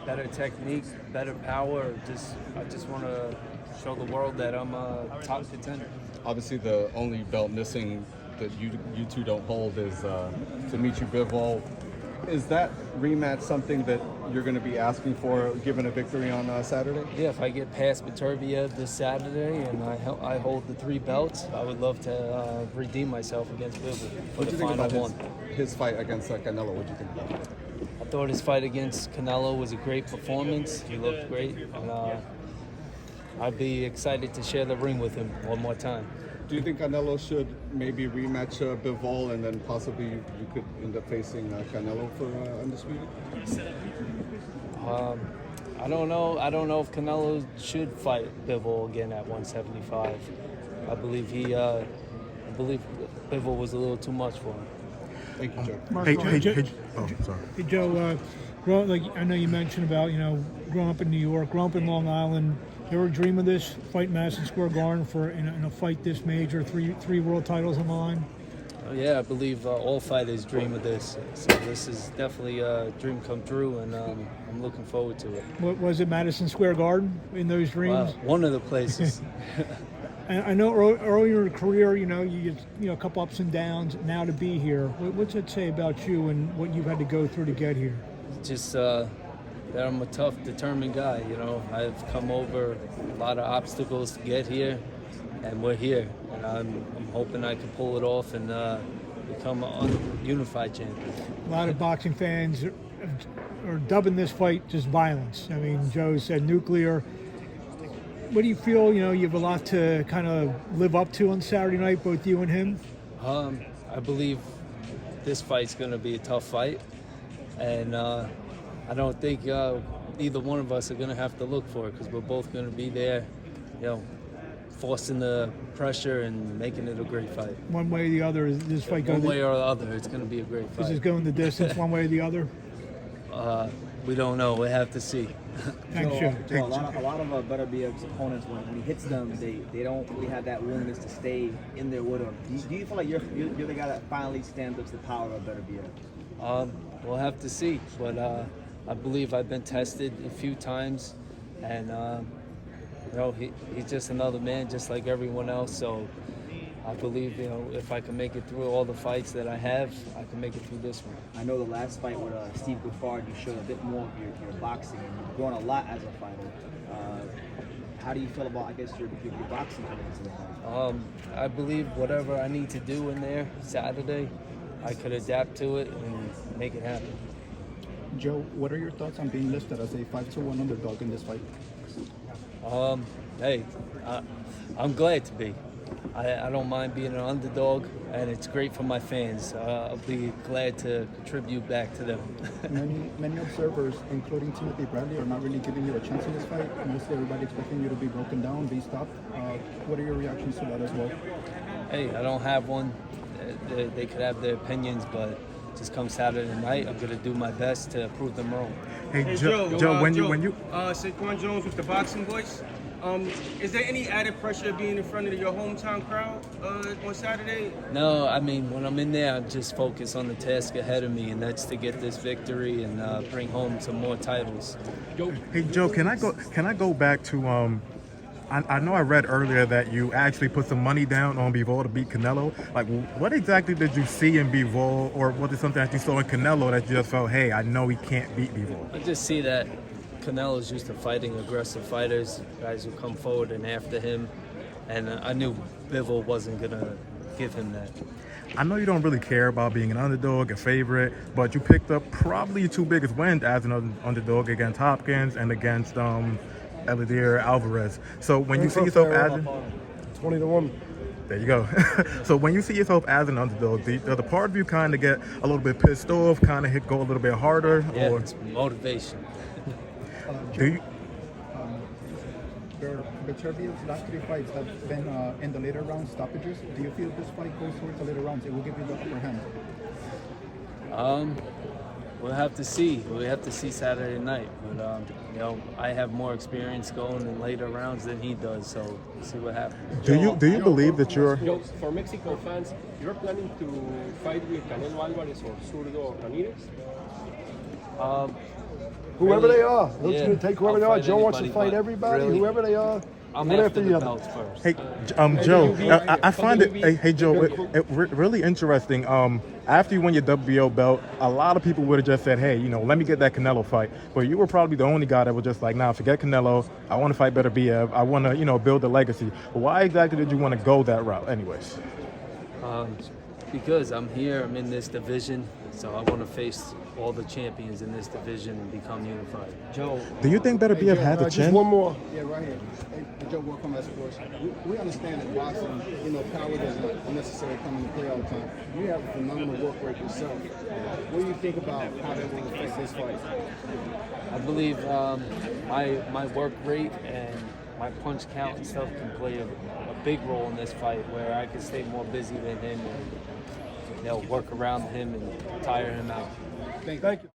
better technique, better power. I just want to show the world that I'm a top contender. Obviously, the only belt missing that you two don't hold is Dimitri Bivol. Is that rematch something that you're going to be asking for, given a victory on Saturday? Yeah, if I get past Beterbiev this Saturday and I hold the 3 belts, I would love to redeem myself against Bivol for the final one. His fight against Canelo? What do you think about it? I thought his fight against Canelo was a great performance. He looked great, and I'd be excited to share the ring with him one more time. Do you think Canelo should maybe rematch Bivol, and then possibly you could end up facing Canelo for undisputed? I don't know. I don't know if Canelo should fight Bivol again at 175. I believe Bivol was a little too much for him. Thank you, Joe. Hey, Joe, I know you mentioned about, growing up in New York, growing up in Long Island. You ever dream of this, fight Madison Square Garden for in a fight this major, three world titles on the line? Yeah, I believe all fighters dream of this. So this is definitely a dream come true, and I'm looking forward to it. What was it, Madison Square Garden in those dreams? One of the places. I know earlier in your career, you get a couple ups and downs. Now to be here, what's it say about you and what you've had to go through to get here? Just that I'm a tough, determined guy. I've come over a lot of obstacles to get here, and we're here. And I'm hoping I can pull it off and become a unified champion. A lot of boxing fans are dubbing this fight just violence. I mean, Joe said nuclear. What do you feel? You have a lot to kind of live up to on Saturday night, both you and him. I believe this fight's going to be a tough fight, and I don't think either one of us are going to have to look for it, because we're both going to be there, forcing the pressure and making it a great fight. One way or the other, is this fight going? One way or the other, it's going to be a great fight. Is it going the distance one way or the other? We don't know. We have to see. Thanks, Joe. Joe, a lot of Beterbiev's opponents, when he hits them, they don't really have that willingness to stay in there with him. Do you feel like you're the guy that finally stands up to the power of Beterbiev? We'll have to see, but I believe I've been tested a few times, and he's just another man, just like everyone else. So I believe, if I can make it through all the fights that I have, I can make it through this one. I know the last fight with Steve Giffard, you showed a bit more of your boxing, and you've grown a lot as a fighter. How do you feel about, your boxing coming into the fight? I believe whatever I need to do in there Saturday, I could adapt to it and make it happen. Joe, what are your thoughts on being listed as a 5-1 underdog in this fight? Hey, I'm glad to be. I don't mind being an underdog, and it's great for my fans. I'll be glad to contribute back to them. Many observers, including Timothy Bradley, are not really giving you a chance in this fight. Mostly everybody expecting you to be broken down, be stopped. What are your reactions to that as well? Hey, I don't have one. They could have their opinions, but just come Saturday night, I'm gonna do my best to prove them wrong. Hey Joe, when you Saquon Jones with the Boxing Voice. Is there any added pressure being in front of your hometown crowd on Saturday? No, I mean, when I'm in there, I'm just focused on the task ahead of me, and that's to get this victory and bring home some more titles. Hey Joe, can I go back to I know I read earlier that you actually put some money down on Bivol to beat Canelo. Like, what exactly did you see in Bivol, or was it something that you saw in Canelo that you just felt, hey, I know he can't beat Bivol? I just see that Canelo's used to fighting aggressive fighters, guys who come forward and after him, and I knew Bivol wasn't going to give him that. I know you don't really care about being an underdog, a favorite, but you picked up probably your 2 biggest wins as an underdog against Hopkins and against Elidir Alvarez. So when you see yourself as 20-1. There you go. So when you see yourself as an underdog, does the part of you kind of get a little bit pissed off, kind of go a little bit harder? Yeah, or it's motivation. Do you? Beterbiev's last 3 fights have been in the later round stoppages. Do you feel this fight goes towards the later rounds? It will give you the upper hand? We'll have to see. We have to see Saturday night. But I have more experience going in later rounds than he does, so we'll see what happens. Do you believe that you're? For Mexico fans, you're planning to fight with Canelo Alvarez or Zurdo Ramirez? Whoever really, they are. Luke's yeah, going to take whoever they I'll are. fight Joe wants to anybody, fight but everybody. really, Whoever they are. I'm one after the other. belts first. Hey, Joe, I find it. Hey, Joe, really interesting. After you win your WBO belt, a lot of people would have just said, "Hey, let me get that Canelo fight." But you were probably the only guy that was just like, "Nah, forget Canelo. I want to fight Beterbiev. I want to, build a legacy." Why exactly did you want to go that route, anyways? Because I'm here, I'm in this division, so I want to face all the champions in this division and become unified. Joe, Do you think Beterbiev had the Just chin? one more. Yeah, right here. Hey, Joe, welcome to sports. We understand that boxing, power doesn't necessarily come into play all the time. You have a phenomenal work rate yourself. What do you think about how that will affect this fight? I believe my work rate and my punch count and stuff can play a big role in this fight, where I can stay more busy than him and work around him and tire him out. Thank you.